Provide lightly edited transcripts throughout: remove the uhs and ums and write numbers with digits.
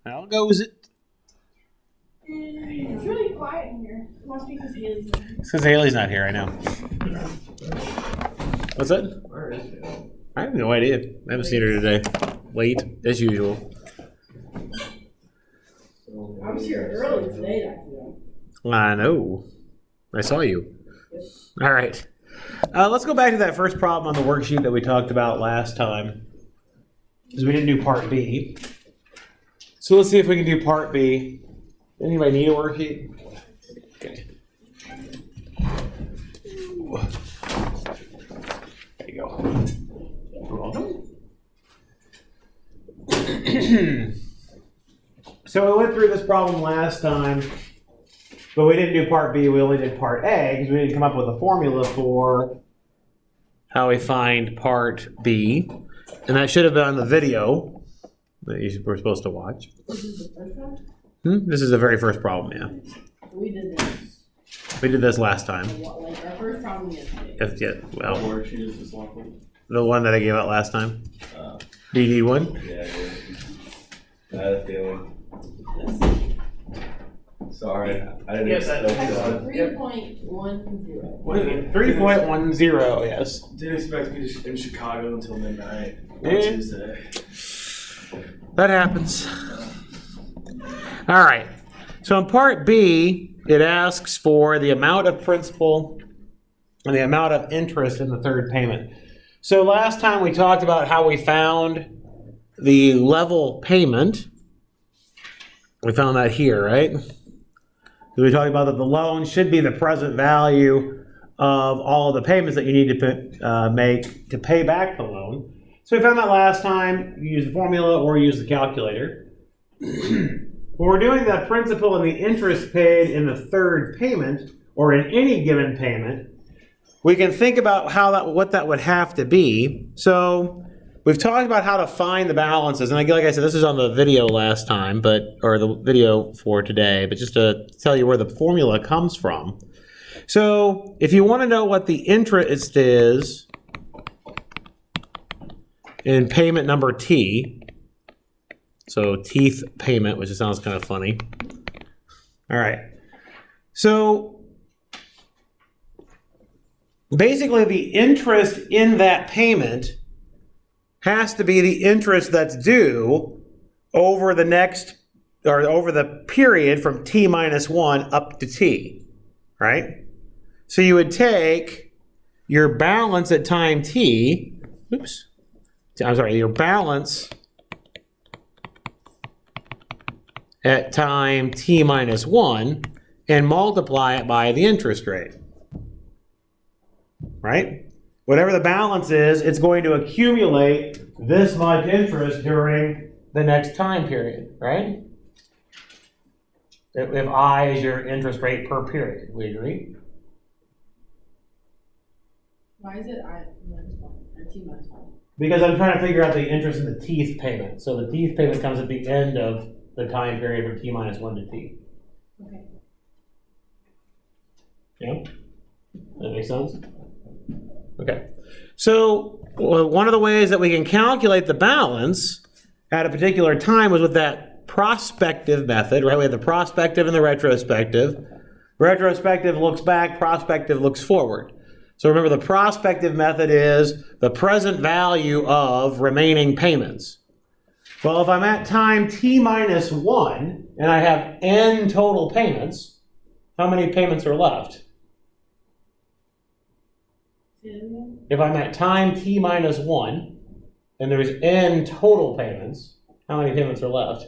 How goes it? It's really quiet in here. It must be because Haley's not here. It's because Haley's not here, I know. What's that? Where is Haley? I have no idea. I haven't seen her today. Late, as usual. I was here early today, actually. I know. I saw you. All right. Let's go back to that first problem on the worksheet that we talked about last time, because we didn't do part B. So let's see if we can do part B. Anybody need a worksheet? Okay. There you go. You're welcome. So we went through this problem last time, but we didn't do part B, we only did part A, because we didn't come up with a formula for how we find part B. And that should have been on the video that you were supposed to watch. This is the first one? This is the very first problem, yeah. We did this. We did this last time. Like our first problem yesterday. Yeah, well, Worksheet is this long one? the one that I gave out last time. DD one? Yeah, I had a feeling. Sorry, I didn't expect that. 3.10. What do you mean? 3.10, yes. Didn't expect me to be in Chicago until midnight on Yeah. Tuesday. That happens. All right. So in part B, it asks for the amount of principal and the amount of interest in the third payment. So last time we talked about how we found the level payment. We found that here, right? We talked about that the loan should be the present value of all of the payments that you need to make to pay back the loan. So we found that last time. You use the formula or use the calculator. When we're doing the principal and the interest paid in the third payment, or in any given payment, we can think about what that would have to be. So we've talked about how to find the balances, and like I said, this is on the video last time, or the video for today, but just to tell you where the formula comes from. So if you want to know what the interest is in payment number T, so teeth payment, which sounds kind of funny. All right. So basically the interest in that payment has to be the interest that's due over the next, or over the period from T minus 1 up to T, right? So you would take your balance at time T, your balance at time T minus 1 and multiply it by the interest rate, right? Whatever the balance is, it's going to accumulate this much interest during the next time period, right? If I is your interest rate per period, we agree? Why is it I minus 1 or T minus 1? Because I'm trying to figure out the interest in the teeth payment. So the teeth payment comes at the end of the time period from T minus 1 to T. Okay. Yeah? That makes sense? Okay. So one of the ways that we can calculate the balance at a particular time was with that prospective method, right? We have the prospective and the retrospective. Retrospective looks back, prospective looks forward. So remember, the prospective method is the present value of remaining payments. Well, if I'm at time T minus 1 and I have n total payments, how many payments are left? If I'm at time T minus 1 and there's n total payments, how many payments are left?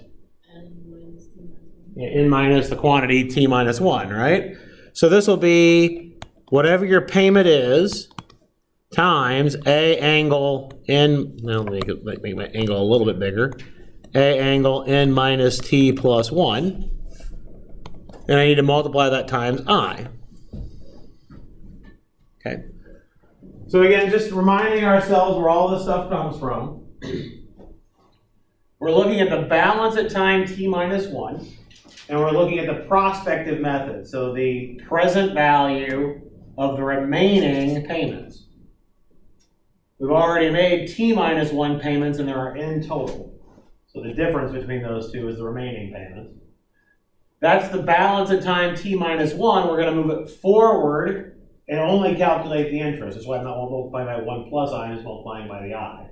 N minus T minus 1. Yeah, n minus the quantity T minus 1, right? So this will be whatever your payment is times A angle N, well, make my angle a little bit bigger, A angle N minus T plus 1, and I need to multiply that times I. Okay. So again, just reminding ourselves where all this stuff comes from. We're looking at the balance at time T minus 1, and we're looking at the prospective method, so the present value of the remaining payments. We've already made T minus 1 payments, and there are n total. So the difference between those two is the remaining payments. That's the balance at time t minus 1. We're going to move it forward and only calculate the interest. That's why I'm not multiplying by 1 plus I, I'm just multiplying by the I.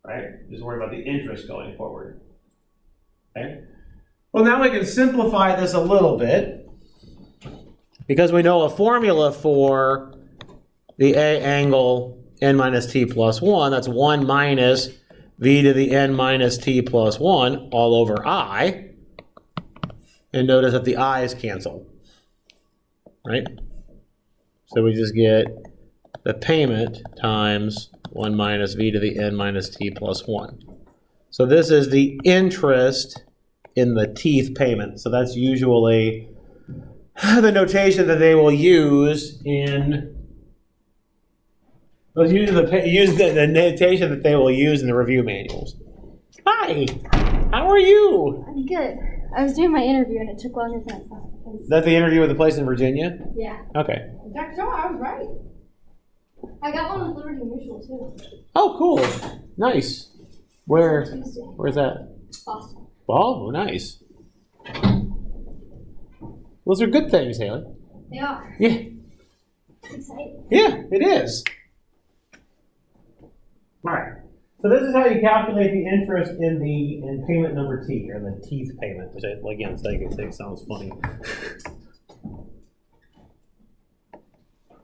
Right? Just worry about the interest going forward. Okay? Well, now we can simplify this a little bit because we know a formula for the A angle n minus t plus 1. That's 1 minus v to the n minus t plus 1 all over I. And notice that the i's cancel, right? So we just get the payment times 1 minus v to the n minus t plus 1. So this is the interest in the tth payment. So that's usually the notation that they will use in, the notation that they will use in the review manuals. Hi, how are you? I'm good. I was doing my interview and it took longer than I thought. Is that the interview with the place in Virginia? Yeah. Okay. Dr. Joe, I was right. I got one with Liberty Mutual too. Oh, cool. Nice. Where? Tuesday. Where's that? Boston. Oh, nice. Those are good things, Haley. They are. Yeah. Exciting. Yeah, it is. All right. So this is how you calculate the interest in payment number T, or the tth payment, which I, again, think sounds funny.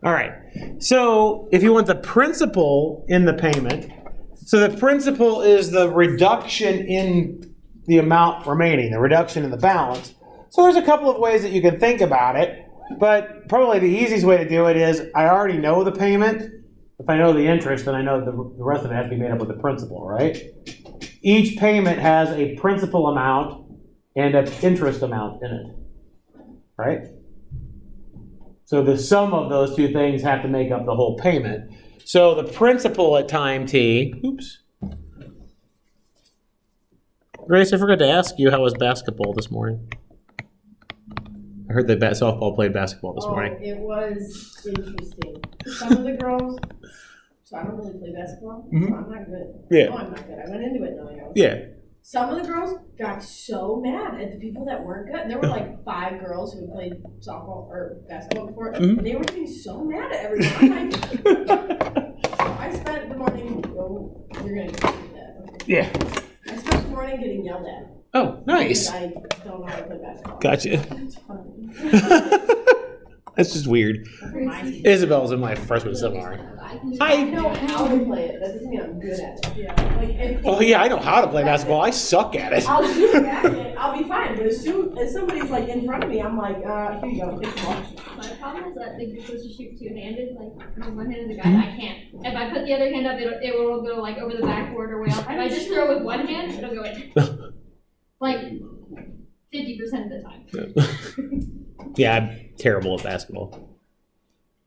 All right. So if you want the principal in the payment, so the principal is the reduction in the amount remaining, the reduction in the balance. So there's a couple of ways that you can think about it, but probably the easiest way to do it is I already know the payment. If I know the interest, then I know the rest of it has to be made up with the principal, right? Each payment has a principal amount and an interest amount in it, right? So the sum of those two things have to make up the whole payment. So the principal at time t, oops. Grace, I forgot to ask you, how was basketball this morning? I heard that softball played basketball this morning. It was interesting. Some of the girls, so I don't really play basketball, so I'm not good. Yeah. No, I'm not good. I went into it knowing I was Yeah. good. Some of the girls got so mad at the people that weren't good. There were like 5 girls who had played softball or basketball before, and they were getting so mad at everyone. I'm like, so I spent the morning, oh, you're going to get that. Okay. Yeah. I spent the morning getting yelled at. Oh, nice. I don't know how to play basketball. Gotcha. It's funny. That's just weird. Isabel's in my freshman seminar. I know how to play it. That doesn't mean I'm good at it. Yeah. Like, Oh yeah, I know how to play basketball. I suck at it. I'll shoot back it. I'll be fine. But as soon as somebody's like in front of me, I'm like, here you go, take the ball. My problem is that you're supposed to shoot two-handed, like with one hand is a guy. I can't. If I put the other hand up, it will go like over the backboard or way off. If I just throw with one hand, it'll go in. Like 50% of the time. Yeah, I'm terrible at basketball.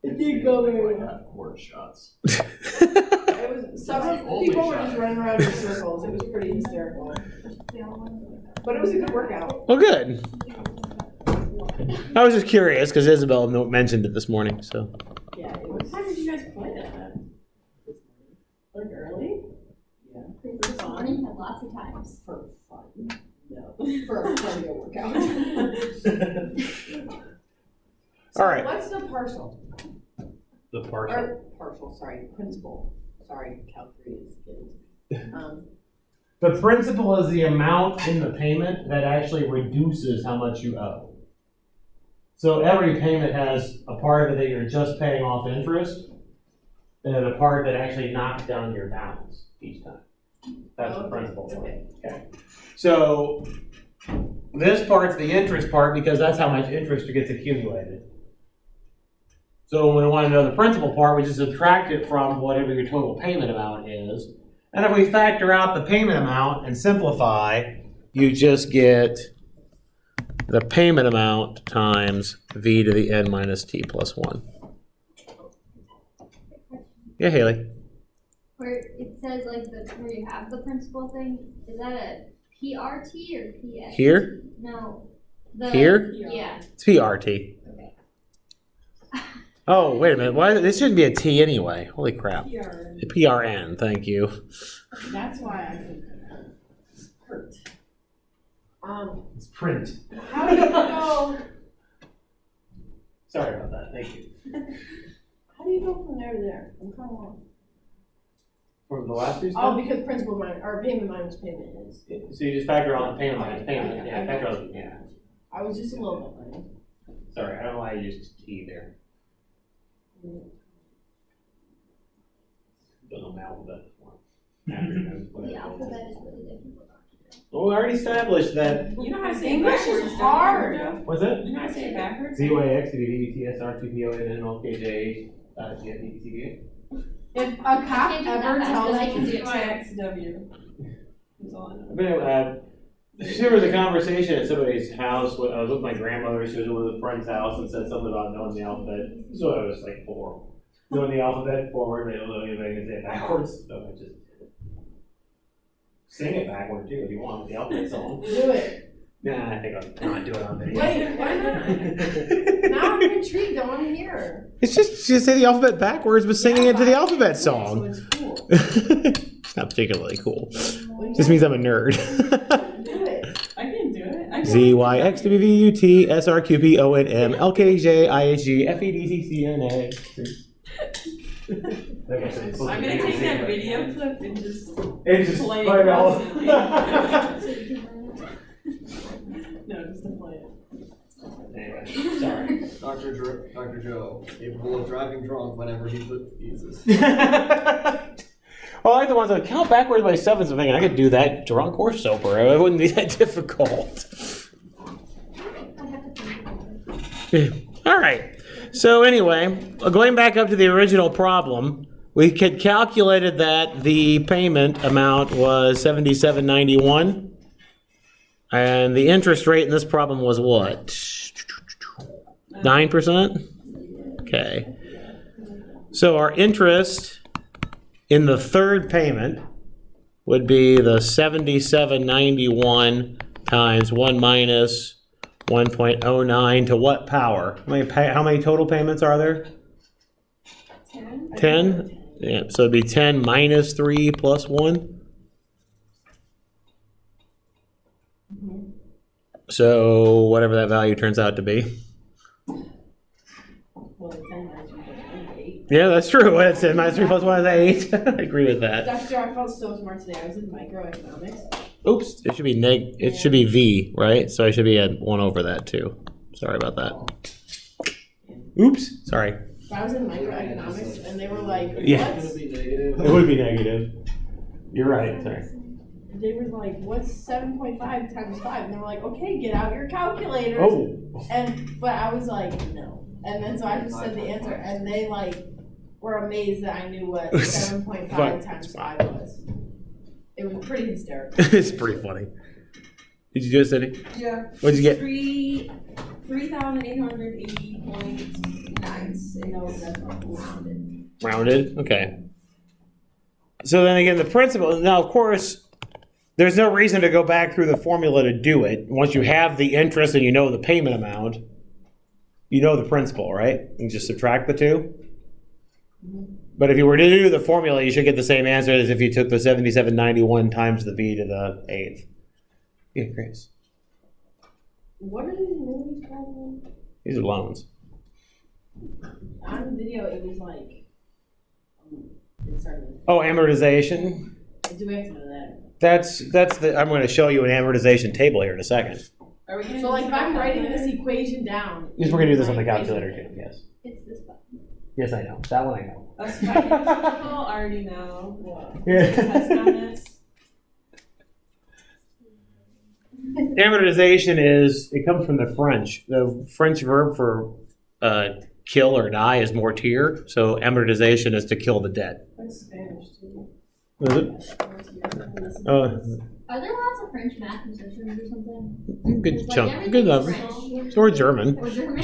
It did go very well. Half-court shots. It was, some of the people were just running around in circles. It was pretty hysterical. But it was a good workout. Well, good. I was just curious because Isabel mentioned it this morning. So. Yeah, it was. How did you guys play that then? Like early? Yeah. This morning had lots of times. For fun. No. For a cardio workout. So all right. what's the partial? The partial. Or partial, sorry, principal. Sorry, Calc 3 is getting The principal is the amount in the payment that actually reduces how much you owe. So every payment has a part of it that you're just paying off interest, and then a part that actually knocks down your balance each time. That's the principal part. Okay. So this part's the interest part because that's how much interest gets accumulated. So when we want to know the principal part, we just subtract it from whatever your total payment amount is. And if we factor out the payment amount and simplify, you just get the payment amount times v to the n minus t plus 1. Yeah, Haley. Where it says like where you have the principal thing, is that a PRT or PS? Here? No. Here? Yeah. It's PRT. Okay. Oh, wait a minute. Why? This shouldn't be a T anyway. Holy crap. PRN. PRN, thank you. That's why I think hurt. It's print. How do you go? Sorry about that. Thank you. How do you go from there to there? I'm kind of lost. From the last two Oh, because principal minus or payment minus payment is. So you just factor on the payment minus payment. Yeah, factor on. Yeah. I was just a little bit behind. Sorry, I don't know why I used T there. Don't know my alphabet before. The alphabet is really difficult. Well, we already established that. You know how to say English backwards, is don't hard. you? What's it? You know how to say it backwards? ZYX, If a cop can't do that ever fast, tells but I can do you it. YXW. That's all I know. There was a conversation at somebody's house. I was with my grandmother. She was with a friend's house and said something about knowing the alphabet. So I was like 4. Knowing the alphabet forward, they don't know anybody can say it backwards. So I just sing it backward too if you want the alphabet song. do it. Nah, I think I'll not do it on video. Wait, why not? Now I'm intrigued. I want to hear. It's just say the alphabet backwards, but singing it to the alphabet So song. it's cool. It's not particularly cool. Just means I'm a nerd. Do it. I can do it. I can. ZYXWVUTSRQPONMLKJIHGFEDCCNA. I'm gonna take that video clip and just And just play play it it all. No, just to play it. Anyway, sorry. Dr. Joe, capable of driving drunk whenever he uses. Well, I like the ones that count backwards by 7s. I'm thinking I could do that drunk or sober. It wouldn't be that difficult. All right. So anyway, going back up to the original problem, we had calculated that the payment amount was $77.91, and the interest rate in this problem was what? 9%? Okay. So our interest in the third payment would be the $77.91 times 1 minus 1.09 to what power? How many total payments are there? 10. 10? Yeah, so it'd be 10 minus 3 plus 1. So whatever that value turns out to be. Well, 10 minus 1 plus 8. Yeah, that's true. That's 10 minus 3 plus 1 is 8. I agree with that. Dr. Joe, I felt so smart today. I was in microeconomics. Oops, it should be it should be V, right? So I should be at 1 over that too. Sorry about that. Oops, sorry. I was in microeconomics, and they were like, Yeah. what's, It would be negative. You're right, sorry. they were like, what's 7.5 times 5? And they were like, okay, get out your calculators. Oh. But I was like, no. And then so I just said the answer, and they like were amazed that I knew what 7.5 times 5 was. It was pretty hysterical. It's pretty funny. Did you do it, Cindy? Yeah. What'd you get? 3,880.9. No, that's not rounded. Rounded? Okay. So then again, the principle, now of course, there's no reason to go back through the formula to do it. Once you have the interest and you know the payment amount, you know the principal, right? You just subtract the two. But if you were to do the formula, you should get the same answer as if you took the 77.91 times the V to the 8th. Yeah, Grace. What are these movies called? These are loans. On the video, it was like, it started. Oh, amortization. Do we have to know that? That's the. I'm going to show you an amortization table here in a second. Are we gonna So like do if I'm that? writing this equation down. Yes, we're going to do this on the my calculator equation- too. Yes. It's this button. Yes, I know. That one I know. Us finance people already know what Yeah. test on this. Amortization it comes from the French. The French verb for kill or die is mortir. So amortization is to kill the dead. That's Spanish too. Is it? Oh, Are there lots of French mathematicians or something? good There's, like, chunk. everything's Good level. French. Or German. Or German.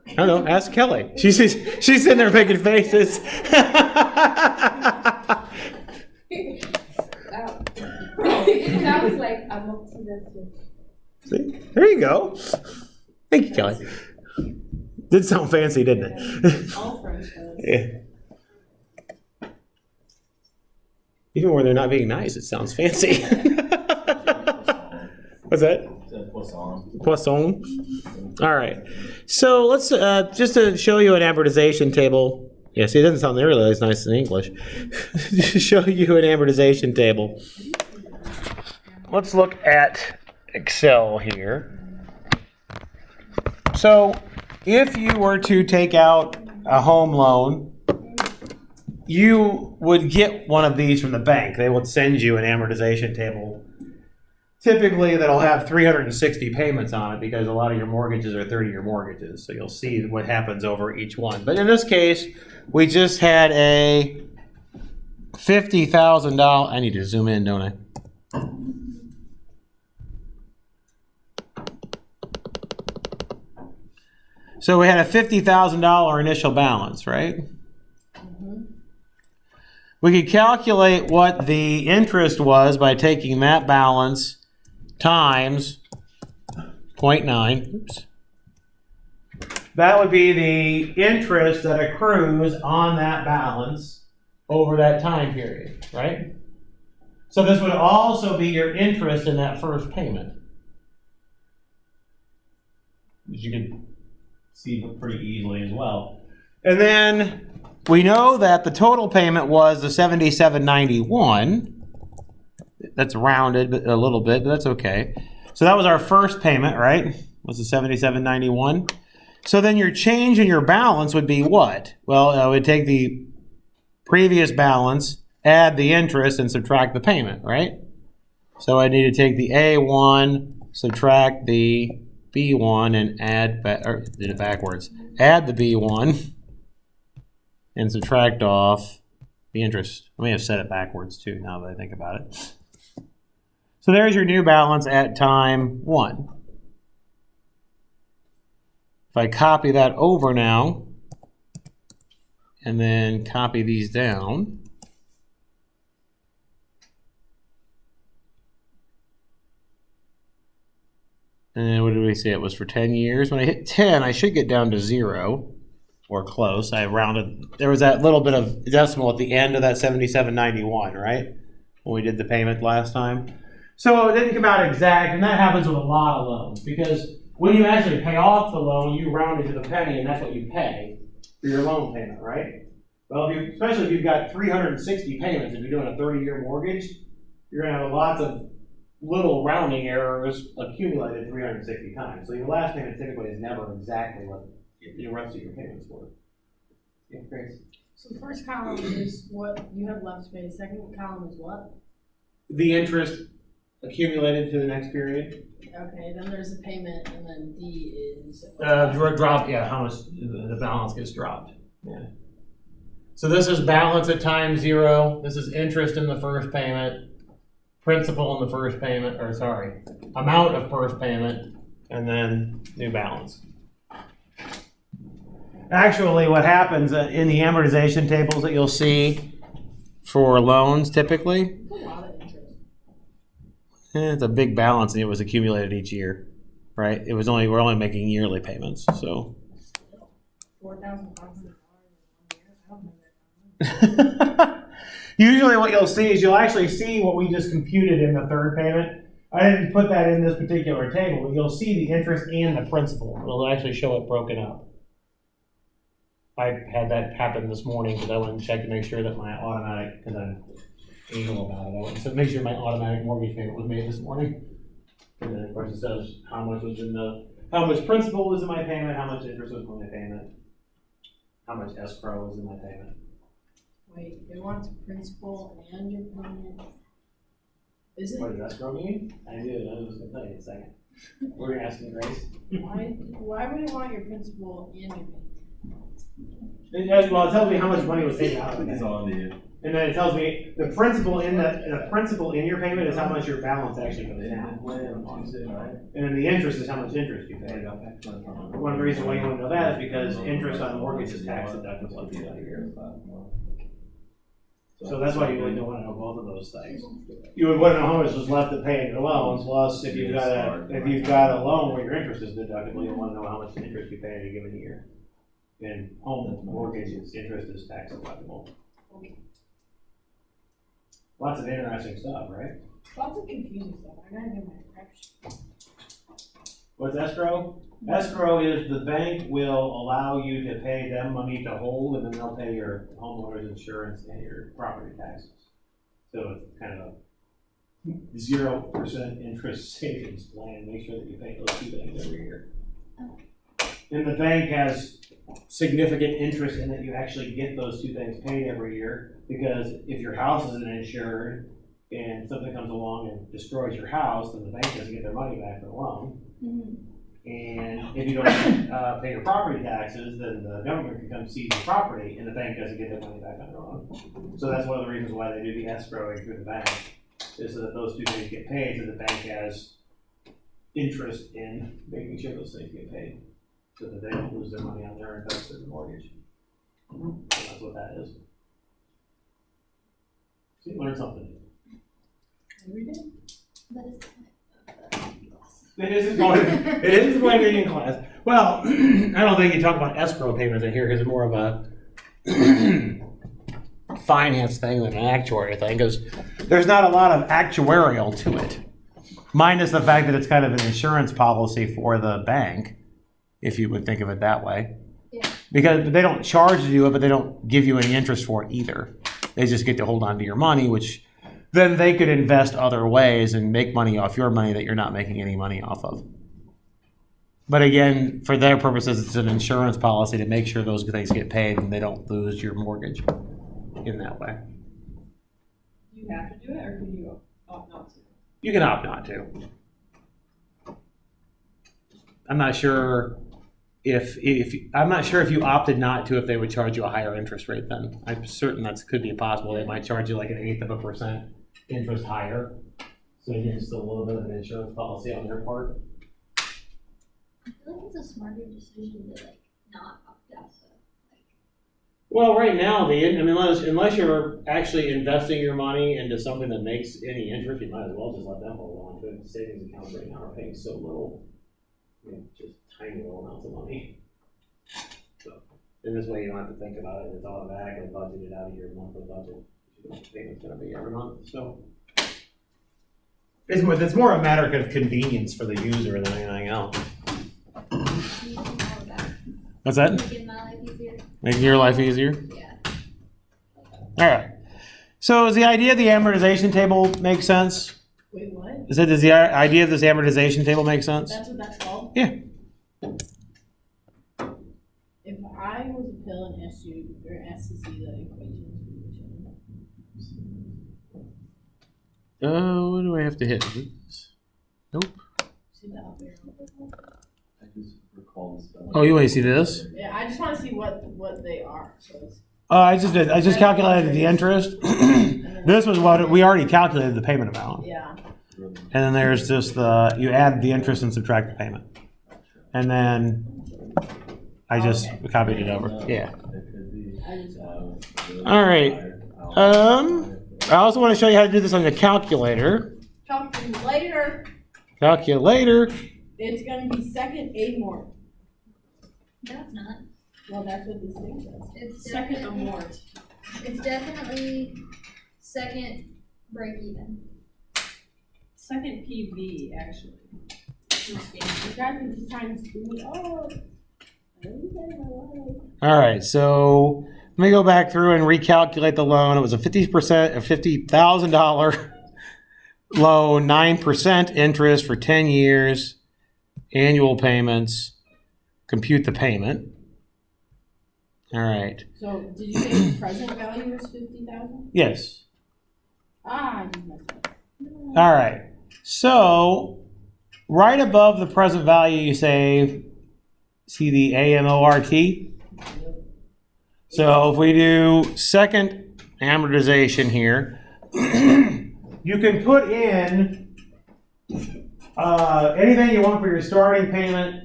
I don't know. Ask Kelly. She's sitting there making faces. It sounds like amortization. See? There you go. Thank you, Kelly. Did sound fancy, didn't it? All French does. Yeah. Even when they're not being nice, it sounds fancy. What's that? Poisson. All right. So let's just to show you an amortization table. Yeah, see, it doesn't sound nearly as nice in English. To show you an amortization table. Let's look at Excel here. So if you were to take out a home loan, you would get one of these from the bank. They would send you an amortization table. Typically, that'll have 360 payments on it because a lot of your mortgages are 30-year mortgages. So you'll see what happens over each one. But in this case, we just had a $50,000. I need to zoom in, don't I? So we had a $50,000 initial balance, right? We could calculate what the interest was by taking that balance times 0.9. Oops. That would be the interest that accrues on that balance over that time period, right? So this would also be your interest in that first payment, which you could see pretty easily as well. And then we know that the total payment was the $77.91. That's rounded a little bit, but that's okay. So that was our first payment, right? Was the $77.91. So then your change in your balance would be what? Well, I would take the previous balance, add the interest, and subtract the payment, right? So I need to take the A1, subtract the B1, and add, or did it backwards. Add the B1 and subtract off the interest. I may have said it backwards too, now that I think about it. So there's your new balance at time 1. If I copy that over now, and then copy these down, and what did we say? It was for 10 years. When I hit 10, I should get down to 0. Or close. I rounded. There was that little bit of decimal at the end of that 77.91, right? When we did the payment last time. So it didn't come out exact, and that happens with a lot of loans because when you actually pay off the loan, you round it to the penny, and that's what you pay for your loan payment, right? Well, especially if you've got 360 payments, if you're doing a 30-year mortgage, you're going to have lots of little rounding errors accumulated 360 times. So your last payment typically is never exactly what the rest of your payments were. Yeah, Grace? So the first column is what you have left to pay. The second column is what? The interest accumulated to the next period. Okay, then there's the payment, and then D is Drop. Yeah, how much the balance gets dropped. Yeah. So this is balance at time 0. This is interest in the first payment, principal in the first payment, or sorry, amount of first payment, and then new balance. Actually, what happens in the amortization tables that you'll see for loans typically, a lot of interest. it's a big balance and it was accumulated each year, right? It was we're only making yearly payments, so. $4,500 in 1 year. I don't know that. Usually what you'll see is you'll actually see what we just computed in the third payment. I didn't put that in this particular table, but you'll see the interest and the principal. It'll actually show it broken up. I had that happen this morning because I went and checked to make sure that my automatic, because I'm anal about it, I went to make sure my automatic mortgage payment was made this morning. And then of course it says how much principal was in my payment, how much interest was in my payment, how much escrow was in my payment. Wait, it wants principal and your payment. Is it? What does escrow mean? I did. I was going to tell you in a second. We're asking Grace. Why would it want your principal and your payment? It tells me how much money was taken out of it. It's on you. And then it tells me the principal in your payment is how much your balance actually comes down. And then the interest is how much interest you pay. One of the reasons why you want to know that is because interest on mortgage is tax deductible at the end of the year. So that's why you really don't want to know both of those things. You would want to know how much was left to pay in your loans, plus if you've got a loan where your interest is deductible, you'll want to know how much interest you pay in a given year. In home mortgage, interest is tax deductible. A Lots of interesting stuff, right? Lots of confusing stuff. I gotta get my crap sheet. What's escrow? Escrow is the bank will allow you to pay them money to hold, and then they'll pay your homeowner's insurance and your property taxes. So it's kind of a 0% interest savings plan. Make sure that you pay those two things every year. And the bank has significant interest in that you actually get those two things paid every year, because if your house isn't insured and something comes along and destroys your house, then the bank doesn't get their money back for the loan. And if you don't pay your property taxes, then the government can come seize your property and the bank doesn't get their money back on their loan. So that's one of the reasons why they do the escrowing through the bank, is so that those two things get paid, so the bank has interest in making sure those things get paid, so that they don't lose their money on their investment mortgage. So that's what that is. So you learn something. Every day. That is It isn't going to be in class. Well, I don't think you talk about escrow payments in here because it's more of a finance thing than an actuary thing, because there's not a lot of actuarial to it. Minus the fact that it's kind of an insurance policy for the bank, if you would think of it that way. Yeah. Because they don't charge you to it, but they don't give you any interest for it either. They just get to hold on to your money, which then they could invest other ways and make money off your money that you're not making any money off of. But again, for their purposes, it's an insurance policy to make sure those things get paid and they don't lose your mortgage in that way. Do you have to do it, or can you opt not to? You can opt not to. I'm not sure if you opted not to, if they would charge you a higher interest rate then. I'm certain that could be possible. They might charge you like 1/8% interest higher. So again, still a little bit of an insurance policy on their part. I feel like it's a smarter decision to like not opt out. Well, right now, unless you're actually investing your money into something that makes any interest, you might as well just let them hold on to it. The savings accounts right now are paying so little, just tiny little amounts of money. So, in this way, you don't have to think about it. It's automatically budgeted out of your monthly budget. You know what the payment's going to be every month. So, it's more a matter of convenience for the user than anything else. What's that? Making my life easier. Making your life easier? Yeah. All right. So does the idea of the amortization table make sense? Wait, what? Does the idea of this amortization table make sense? That's what that's called? Yeah. If I was a pill and asked you, or asked to see the equations, What do I have to hit? Nope. see the up arrow? I just recall this. Oh, you want to see this? Yeah, I just want to see what they are. So it's, I just calculated the interest. This was what we already calculated the payment amount. yeah. And then there's just you add the interest and subtract the payment. And then I just copied it over. Yeah. I just All right. I also want to show you how to do this on the calculator. calculator. Calculator. It's going to be second A more. No, it's not. Well, that's what this thing says. It's Second definitely, amort. it's definitely second break even. Second PV, actually. The guy can just try and screw me up. All right, so let me go back through and recalculate the loan. It was a 50,000 loan, 9% interest for 10 years, annual payments. Compute the payment. All right. So, did you say the present value was 50,000? Yes. Ah, I just messed up. All right. So right above the present value, you see the AMORT. So if we do second amortization here, you can put in anything you want for your starting payment.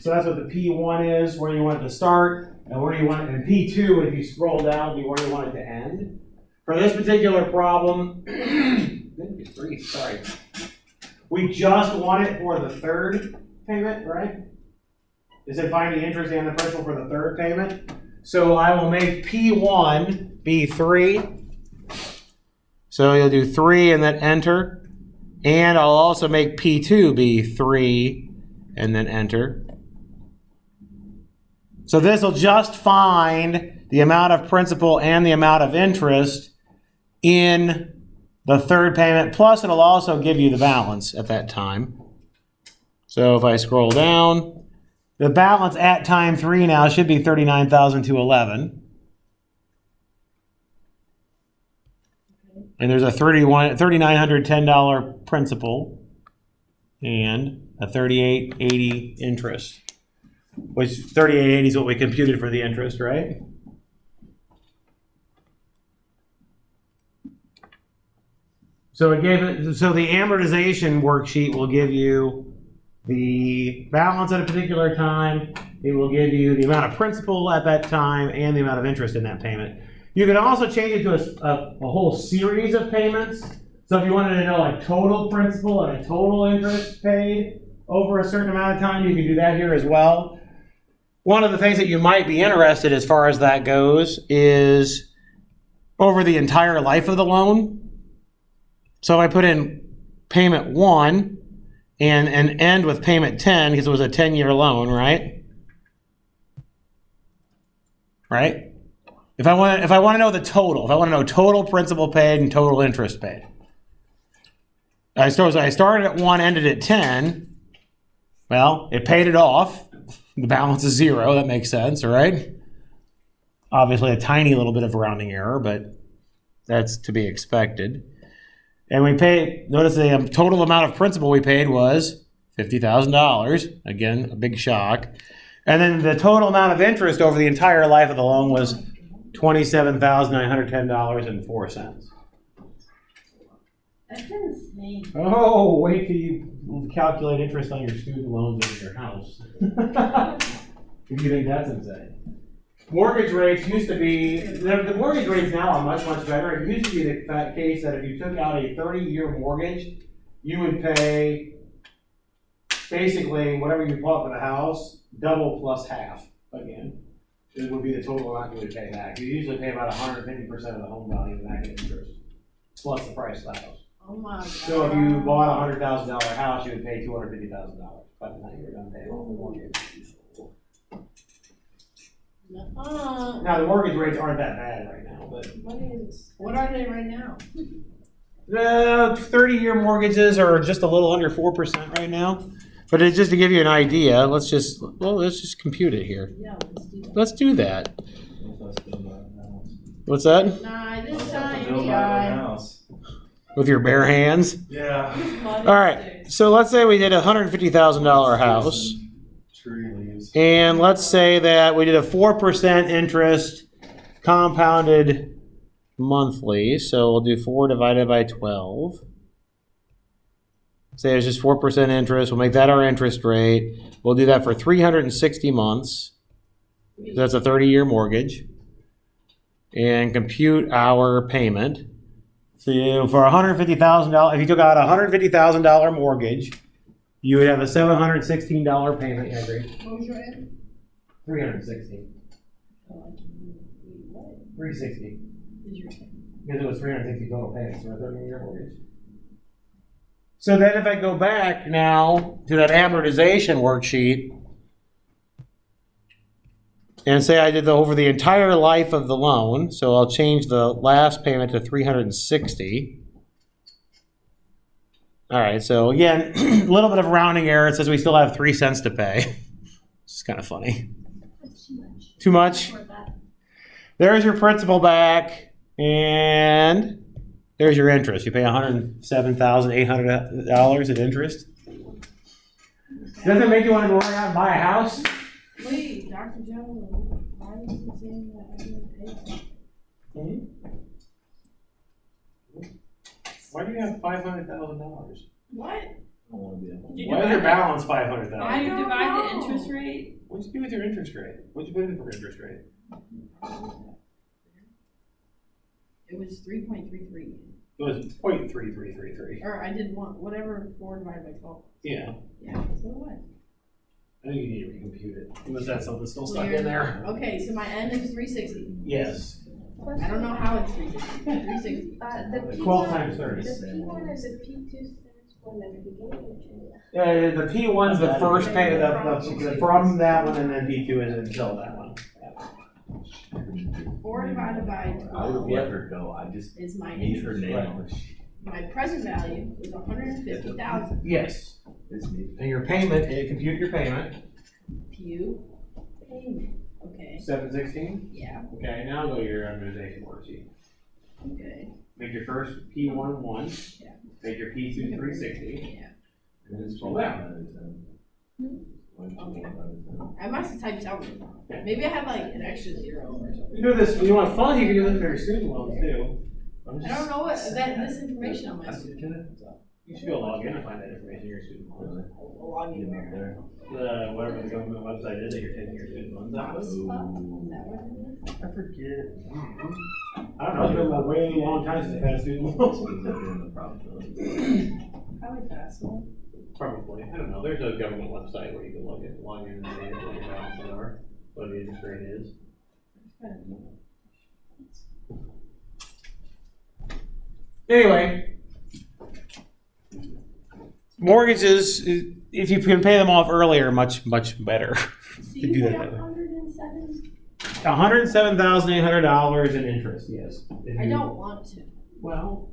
So that's what the P1 is, where you want it to start, and where you want it, and P2, if you scroll down, will be where you want it to end. For this particular problem, sorry, we just want it for the third payment, right? It said find the interest and the principal for the third payment. So I will make P1 be 3. So you'll do 3 and then enter. And I'll also make P2 be 3 and then enter. So this will just find the amount of principal and the amount of interest in the third payment, plus it'll also give you the balance at that time. So if I scroll down, the balance at time 3 now should be $39,211. And there's a $3,910 principal and a $38.80 interest, which $38.80 is what we computed for the interest, right? So it gave it. So the amortization worksheet will give you the balance at a particular time. It will give you the amount of principal at that time and the amount of interest in that payment. You can also change it to a whole series of payments. So if you wanted to know like total principal and a total interest paid over a certain amount of time, you can do that here as well. One of the things that you might be interested as far as that goes is over the entire life of the loan. So if I put in payment 1 and end with payment 10 because it was a 10-year loan, right? Right? If I want to know the total, if I want to know total principal paid and total interest paid. I started at 1, ended at 10. Well, it paid it off. The balance is 0. That makes sense, right? Obviously a tiny little bit of rounding error, but that's to be expected. And we paid, notice the total amount of principal we paid was $50,000. Again, a big shock. And then the total amount of interest over the entire life of the loan was $27,910.04. That's insane. Oh, wait till you calculate interest on your student loans in your house. If you think that's insane. Mortgage rates used to be, the mortgage rates now are much, much better. It used to be the case that if you took out a 30-year mortgage, you would pay basically whatever you bought for the house, double plus half again. It would be the total amount you would pay back. You usually pay about 150% of the home value back in interest, plus the price of the house. Oh my God. So if you bought a $100,000 house, you would pay $250,000 by the time you were done paying off the mortgage. Now the mortgage rates aren't that bad right now, but What are they right now? the 30-year mortgages are just a little under 4% right now. But it's just to give you an idea, let's just compute it here. Yeah, let's do that. Let's do that. What's that? Nah, this time, Build my own house. With your bare hands? Yeah. All right. So let's say we did a $150,000 house. Tree leaves. And let's say that we did a 4% interest compounded monthly. So we'll do 4 divided by 12. Say it's just 4% interest. We'll make that our interest rate. We'll do that for 360 months. That's a 30-year mortgage. And compute our payment. So for $150,000, if you took out a $150,000 mortgage, you would have a $716 payment every. What was your end? 360. What 360. is your end? Because it was 360 total payments for a 30-year mortgage. So then if I go back now to that amortization worksheet and say I did over the entire life of the loan, so I'll change the last payment to 360. All right, so again, a little bit of rounding error. It says we still have 3 cents to pay. It's kind of funny. That's too much. Too much? Worth that. There's your principal back, and there's your interest. You pay $107,800 in interest. Doesn't it make you want to go right out and buy a house? Wait, Dr. Joe, why was he saying that I didn't pay that? Why do you have $500,000? What? I don't want to be a home. You Why is divide your it- balance $500,000? Why you don't divide the know. interest rate? What'd you do with your interest rate? What'd you put in for interest rate? It was 3.33. It was 0.3333. Or I did whatever 4 divided by 12. Yeah, Yeah, that's what it was. I think you need to recompute it. Was that something still stuck in there? Okay, so my end is 360. Yes. I don't know how it's 360. 360. The 12 times 30. The P1 and the P2 stands for navigation. The P1's the first pay, from that one, and then P2 is until that one. 4 divided by I would 12 let her go, I just is my need her interest. name Right. on the sheet. My present value is 150,000. Yes. It's me. And your payment, compute your payment. Pew payment. Okay. 716. Yeah. Okay, now go to your amortization worksheet. Okay. Make your first P1 1. Yeah. Make your P2 360. Yeah. And then scroll down. Okay. I must have typed something. Maybe I have like an extra 0 or something. You do this. You want fun? You can do this for your student loans too. I don't know what this information on my student. You should go log in and find that information in your student loans. I'll log in there. Whatever the government website is that you're taking your student loans out of. Is that what it is? I forget. I don't know. It's been a way long time since I've had a student loan. Probably fast one. Probably. I don't know. There's a government website where you can log in and see what your balances are, what the interest rate is. Anyway, mortgages, if you can pay them off earlier, much better. So You you do pay that. $107? $107,800 in interest, yes. If I you- don't want to. Well,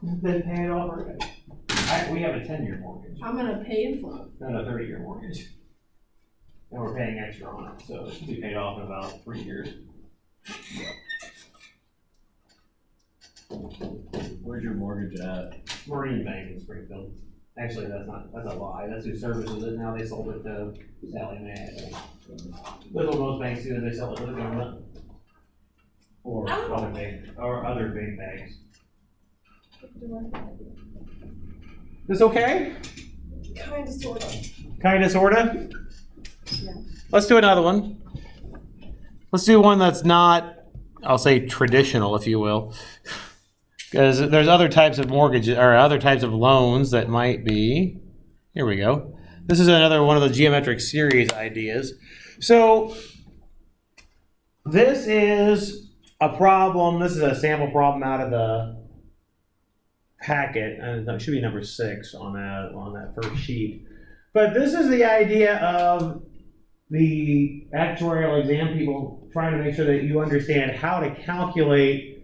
then pay it off already. We have a 10-year mortgage, I'm gonna pay in full. not a 30-year mortgage. And we're paying extra on it, so it should be paid off in about 3 years. Where's your mortgage at? Marine Bank in Springfield. Actually, that's a lie. That's who services it now. They sold it to Sally Mae, I think. That's what most banks do, they sell it to the government. Or other big banks. This okay? Kinda, sorta. Kinda, sorta? Yeah. Let's do another one. Let's do one that's not, I'll say traditional, if you will. Because there's other types of mortgages, or other types of loans that might be. Here we go. This is another one of the geometric series ideas. So, this is a problem, this is a sample problem out of the packet, and it should be number 6 on that first sheet. But this is the idea of the actuarial exam people trying to make sure that you understand how to calculate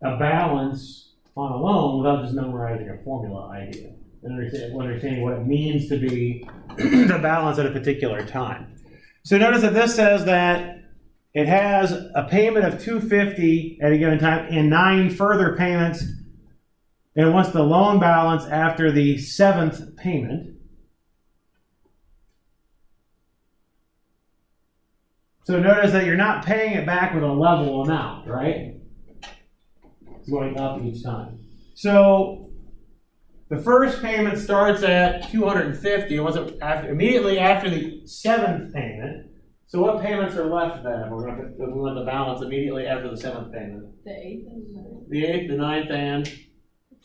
a balance on a loan without just memorizing a formula idea and understanding what it means to be the balance at a particular time. So notice that this says that it has a payment of $250 at a given time and 9 further payments, and it wants the loan balance after the 7th payment. So notice that you're not paying it back with a level amount, right? It's going up each time. So the first payment starts at $250 immediately after the 7th payment. So what payments are left then? We want the balance immediately after the 7th payment. The 8th and the 9th. The 8th, the 9th, and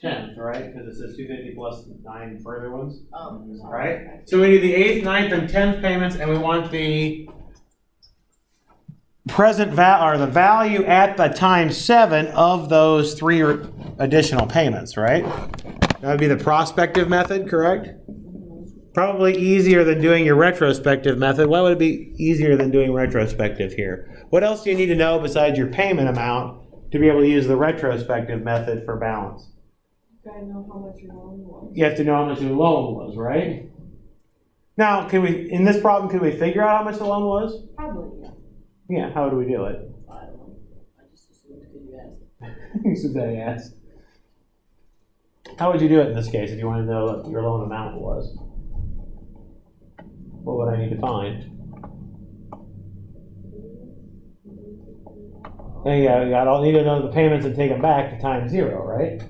10th, right? Because it says 250 plus 9 further ones. Oh, sorry. Right? So we need the 8th, 9th, and 10th payments, and we want the present the value at the time 7 of those 3 additional payments, right? That would be the prospective method, correct? Probably easier than doing your retrospective method. Why would it be easier than doing retrospective here? What else do you need to know besides your payment amount to be able to use the retrospective method for balance? You gotta know how much your loan was. You have to know how much your loan was, right? Now, in this problem, can we figure out how much the loan was? Probably, yeah. Yeah, how do we do it? I don't know. I just assumed because you asked. You said that I asked. How would you do it in this case if you wanted to know what your loan amount was? What would I need to find? And yeah, I'll need to know the payments and take them back to time 0, right?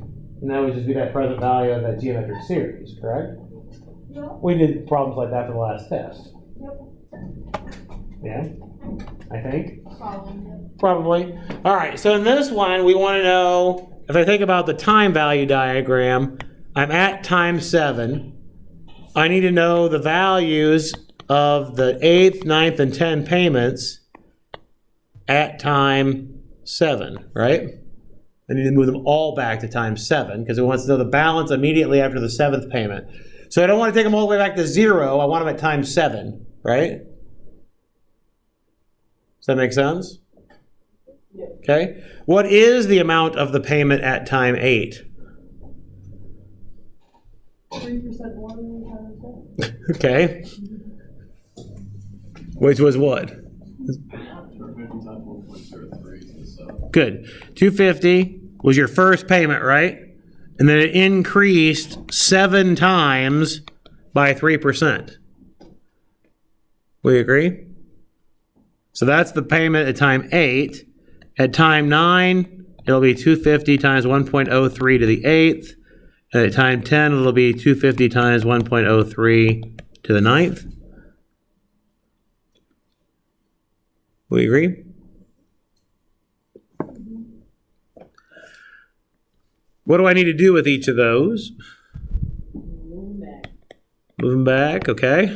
And that would just be that present value of that geometric series, correct? Yep. We did problems like that for the last test. Yep. Yeah, I think. Following. Probably. All right, so in this one, we want to know, if I think about the time value diagram, I'm at time 7. I need to know the values of the 8th, 9th, and 10th payments at time 7, right? I need to move them all back to times 7 because it wants to know the balance immediately after the 7th payment. So I don't want to take them all the way back to 0. I want them at times 7, right? Does that make sense? Okay. What is the amount of the payment at time 8? 3% more than the times 7. Okay. Which was what? Good. 250 was your first payment, right? And then it increased 7 times by 3%. We agree? So that's the payment at time 8. At time 9, it'll be 250 times 1.03 to the 8th. And at time 10, it'll be 250 times 1.03 to the 9th. We agree? What do I need to do with each of those? Move back. Move them back, okay.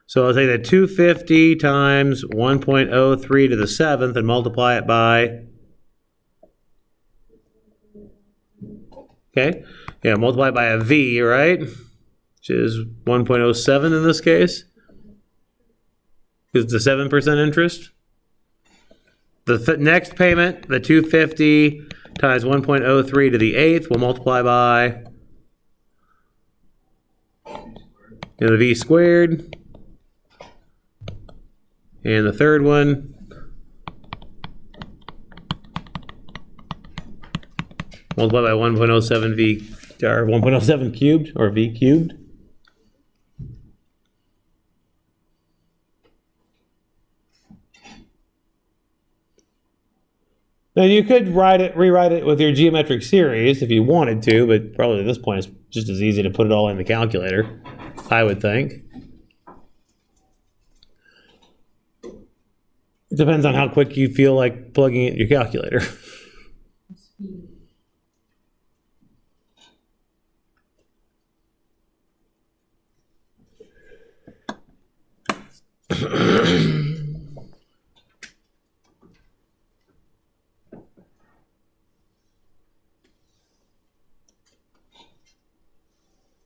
So I'll take that 250 times 1.03 to the 7th and multiply it by, okay, yeah, multiply it by a V, right? Which is 1.07 in this case. Because it's a 7% interest. The next payment, the 250 times 1.03 to the 8th, will multiply by the V squared. And the third one, multiply by 1.07 V, or 1.07 cubed, or V cubed. Now you could rewrite it with your geometric series if you wanted to, but probably at this point it's just as easy to put it all in the calculator, I would think. It depends on how quick you feel like plugging it in your calculator.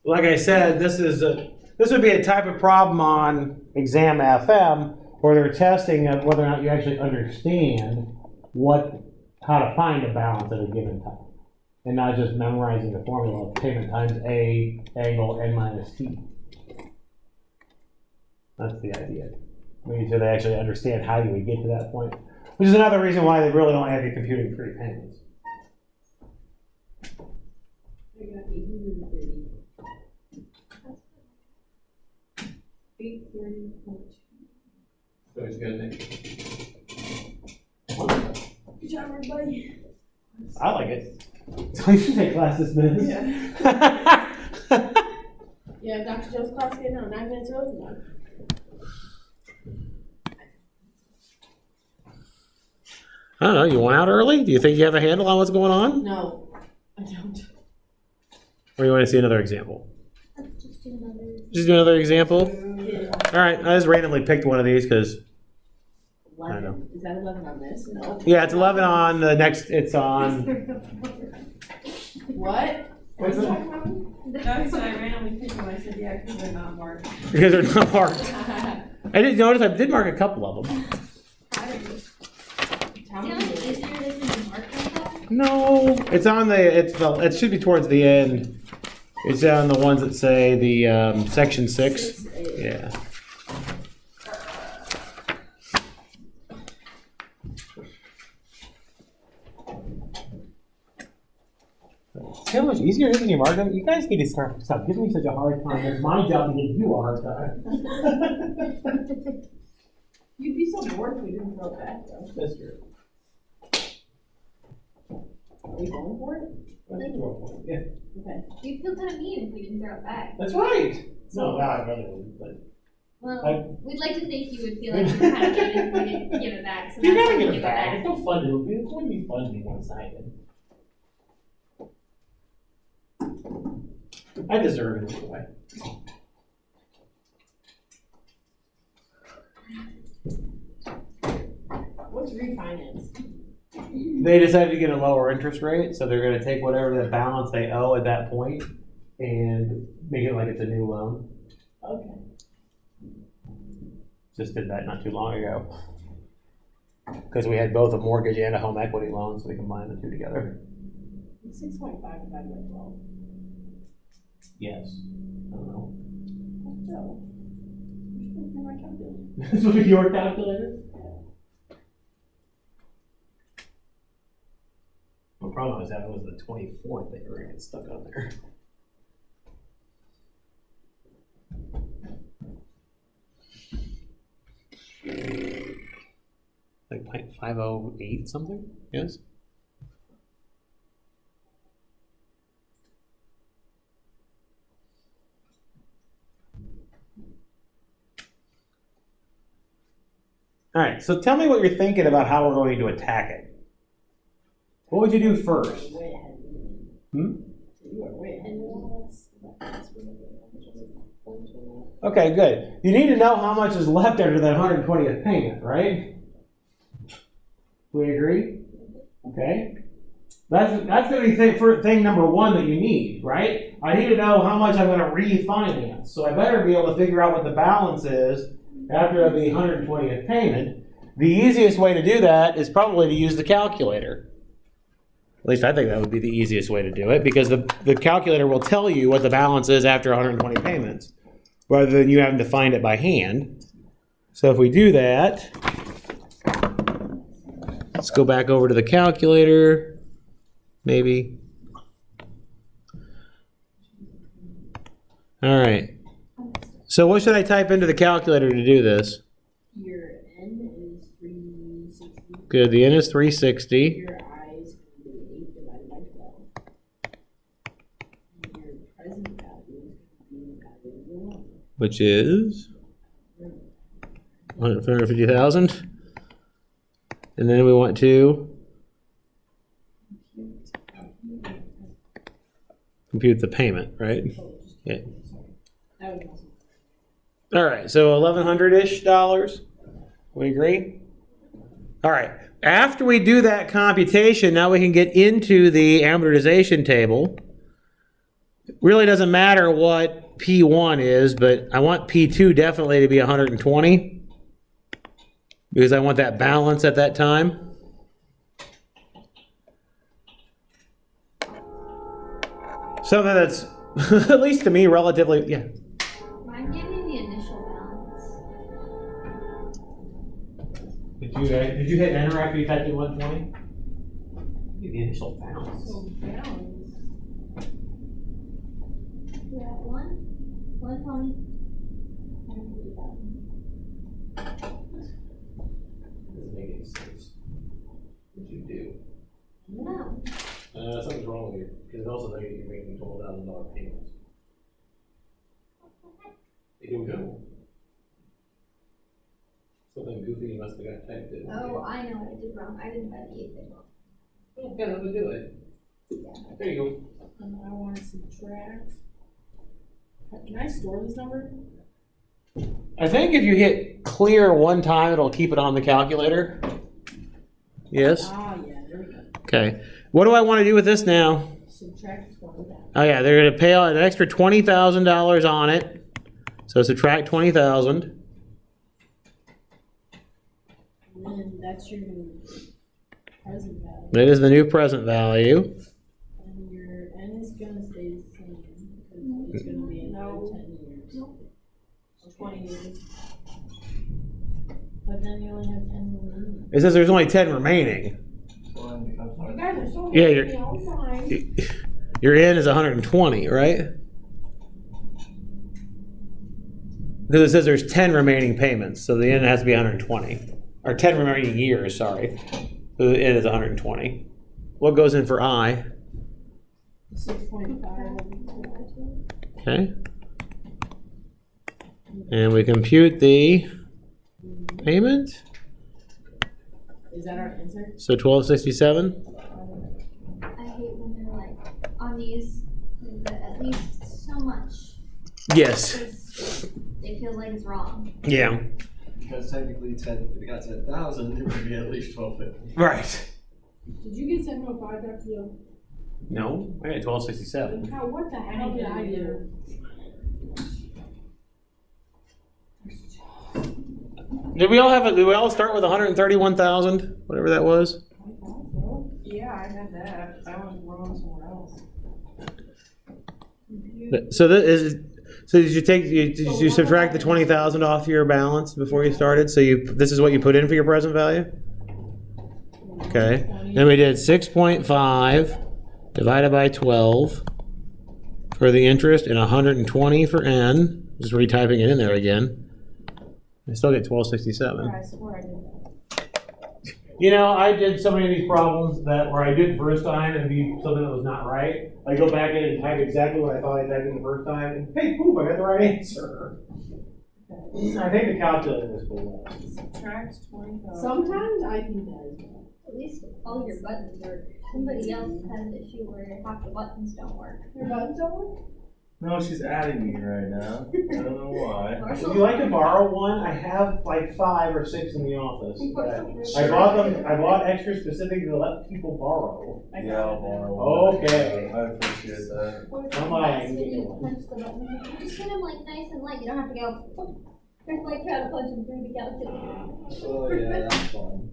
Like I said, this would be a type of problem on exam FM where they're testing of whether or not you actually understand how to find a balance at a given time, and not just memorizing the formula of payment times A angle N minus T. That's the idea. Making sure they actually understand how you would get to that point, which is another reason why they really don't have you computing free payments. I got 830. 830.2. Always good. Good job, everybody. I like it. So you should take classes, man. Yeah. Yeah, Dr. Joe's class getting out 9 minutes early tomorrow. I don't know. You want out early? Do you think you have a handle on what's going on? No, I don't. Or you want to see another example? Let's just do another. Just do another example? Yeah. All right. I just randomly picked one of these because, I know. Is that 11 on this? No. Yeah, it's 11 on the next. It's on. What? What's it? That's what I randomly picked when I said, yeah, because they're not marked. Because they're not marked. I didn't notice. I did mark a couple of them. How Is it many? like easier to mark like that? No, it's on the. It should be towards the end. It's on the ones that say the section 6. Yeah. See how much easier it is when you mark them? You guys need to stop giving me such a hard time. It's my job to give you a hard time. You'd be so bored if we didn't throw it back, though. That's true. Are we going for it? Yeah. Okay. You'd feel kind of mean if we didn't throw it back. That's right. No, I really wouldn't. But Well, we'd like to think you would feel like you kind of gave it if we didn't give it back. So you that's gotta why we give give it back. It's no fun to do. It wouldn't be fun to be one-sided. I deserve it anyway. What's refinance? They decided to get a lower interest rate, so they're gonna take whatever the balance they owe at that point and make it like it's a new loan. Okay. Just did that not too long ago. Because we had both a mortgage and a home equity loan, so we combined the two together. 6.5 divided by 12. Yes. I don't know. So, you're supposed to be my calculator. This was your calculator? The problem is that it was the 24th that you were gonna get stuck on there. Like 0.508 something, yes? All right, so tell me what you're thinking about how we're going to attack it. What would you do first? Way ahead. Hmm? You are way ahead. Okay, good. You need to know how much is left after that 120th payment, right? We agree? Okay. That's going to be thing number one that you need, right? I need to know how much I'm going to refinance. So I better be able to figure out what the balance is after the 120th payment. The easiest way to do that is probably to use the calculator. At least I think that would be the easiest way to do it, because the calculator will tell you what the balance is after 120 payments, rather than you having to find it by hand. So if we do that, let's go back over to the calculator, maybe. All right. So what should I type into the calculator to do this? Your N is 360. Good, the N is 360. Your I is going to be 8 divided by 12. And your present value is going to be added to the loan. Which is 150,000. And then we want to compute the payment, right? Yeah. That was awesome. All right, so $1,100-ish dollars. We agree? All right. After we do that computation, now we can get into the amortization table. It really doesn't matter what P1 is, but I want P2 definitely to be 120 because I want that balance at that time. Something that's, at least to me, relatively, yeah. Mine gave me the initial balance. Did you hit enter after you typed in 120? The initial balance. So balance. Yeah, 120. 150,000. Doesn't make any sense. What'd you do? No. Something's wrong with you, because it also knows you're making $12,000 payments. You doing good? Something goofy you must have got typed in. Oh, I know what I did wrong. I didn't buy the 8 thing. Yeah, that would do it. There you go. And I want to subtract. Can I store this number? I think if you hit clear one time, it'll keep it on the calculator. Yes? Ah, yeah, there we go. Okay. What do I want to do with this now? Subtract 20,000. Oh yeah, they're going to pay an extra $20,000 on it. So subtract 20,000. And then that's your new present value. That is the new present value. And your N is going to stay the same because it's going to be another 10 years. Or 20 years. But then you only have 10 remaining. It says there's only 10 remaining. You guys are so Yeah, happy all the time. Your N is 120, right? Because it says there's 10 remaining payments, so the N has to be 120. Or 10 remaining years, sorry. So the N is 120. What goes in for I? 6.5. Okay. And we compute the payment. Is that our answer? So 1267. I hate when they're like, on these, at least so much. Yes. Because it feels like it's wrong. Yeah. Because technically, if it got 10,000, it would be at least 1250. Right. Did you get 705, Dr. Joe? No, I got 1267. How, what the hell did I do? Did we all start with 131,000? Whatever that was? Yeah, I had that. I was wrong somewhere else. So did you subtract the 20,000 off your balance before you started? So this is what you put in for your present value? Okay. Then we did 6.5 divided by 12 for the interest and 120 for N. Just retyping it in there again. I still get 1267. I swear I did that. You know, I did so many of these problems where I did the first time and be something that was not right. I go back in and type exactly what I thought I typed in the first time, and hey, poof, I got the right answer. I think the calculator was cool. Subtract 20,000. Sometimes I think that as well. At least all your buttons work. Somebody else has an issue where half the buttons don't work. Your buttons don't work? No, she's adding me right now. I don't know why. Would you like to borrow one? I have like 5 or 6 in the office. I bought them. I bought extra specific to let people borrow. Yeah, I'll borrow one. Okay. I appreciate that. I'm like, When you punch the button, you just hit them like nice and light. You don't have to go. Just like try to punch them through the calculator. Oh, yeah, that's fun.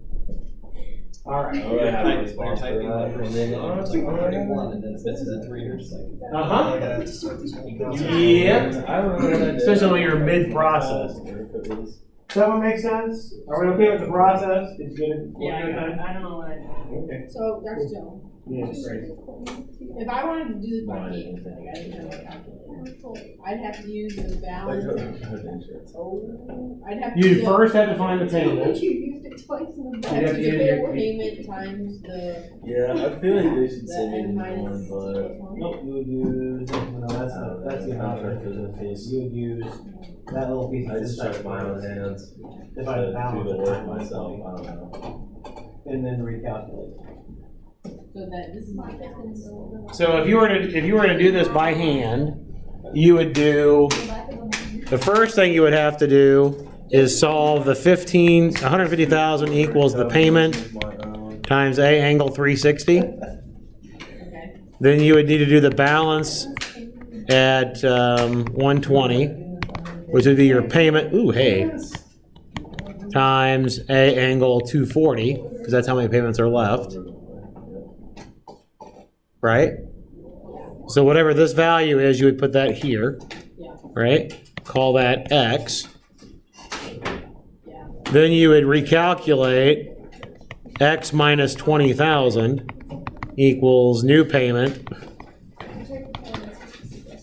all right. I really have a You're response for typing that. numbers, and then it's like 101, and then it misses a 3, you're just like, Uh-huh. I gotta have to sort this one out. Yep. I don't know what I did. Especially when you're mid-process. Or if it was. Does that one make sense? Are we okay with the process? Did you get it? Yeah, I don't know what I did. Okay. So, Dr. Joe, Yeah, great. if I wanted to do this by hand, like I didn't have a calculator, I'd have to use the balance. I'd have to You first had to find the You payment. used it twice in the You'd butt. have to the use your- payment times the Yeah, I feel like they should the send me N one, minus but. Nope, you would use, no, that's the amount of piece. You would use that little piece. I just check my own hands. If I I do balance the it work times myself, 20, I don't know. and then recalculate. so that this is my balance. So if you were to do this by hand, you would do, the first thing you would have to do is solve the 150,000 equals the payment times A angle 360. Okay. Then you would need to do the balance at 120, which would be your payment, ooh, hey, times A angle 240, because that's how many payments are left, right? So whatever this value is, you would put that here, right? Call that X. Then you would recalculate X minus 20,000 equals new payment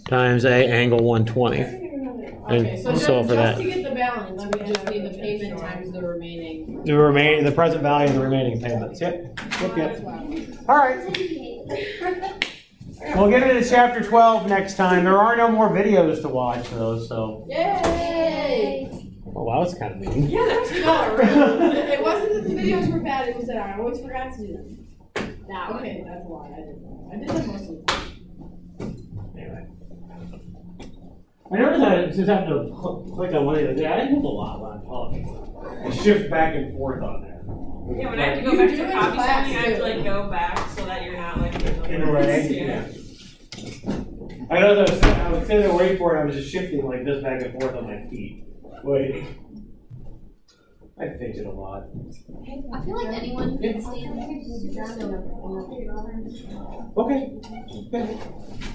times A angle 120. Okay, so solve for that. just to get the balance, we just need the payment times the remaining. The present value of the remaining payments. Yep. Yep. All right. We'll get into chapter 12 next time. There are no more videos to watch though, so. Yay! Oh, that was kind of mean. Yeah, that's not real. It wasn't that the videos were bad, it was that I always forgot to do them. Okay, that's why I did that. I did them most of the time. Anyway. I noticed I just have to click on one of these. Yeah, I move a lot when I'm talking. I shift back and forth on there. Yeah, when I have to go You back do to it in copy class, something, I have to too. like go back so that you're not like In a way. Yeah. I know that I was sitting there waiting for it. I was just shifting like this back and forth on my feet, waiting. I fidget a lot. I feel like anyone can stand there just super still. Okay.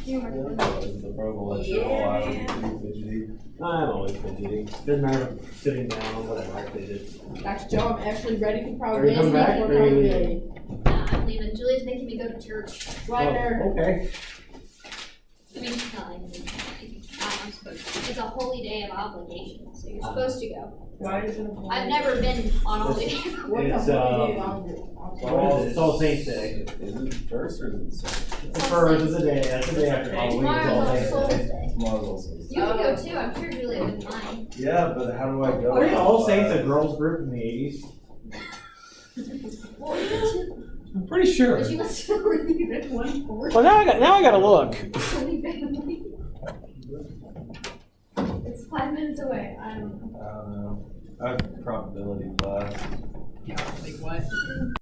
The purple that shit all out of me, fidgety. I'm always fidgeting. Doesn't matter if I'm sitting down, whatever. I fidget. Dr. Joe, I'm actually ready for Are you coming back, or are you probability. I'm leaving. Julia's making me go to church. Slider. Oh, okay. I mean, she's not like, I'm supposed to. It's a holy day of obligation, so you're supposed to go. Why is it a I've never been on a holy day. What It's, the holy day what is it? It's All Saints Day. Is it first or is it second? The first is the day. That's the day after Halloween. It's All Tomorrow's All Saints Souls Day. Day. Tomorrow's All Saints. You can go too. I'm sure Julia wouldn't mind. Yeah, but how do I go? Weren't All Saints a girls group in the 80s? Well, I'm pretty sure. but she must have leave at 1:40. Well, now I got to look. Holy family. It's 5 minutes away. I don't know. I have probability class. Like what?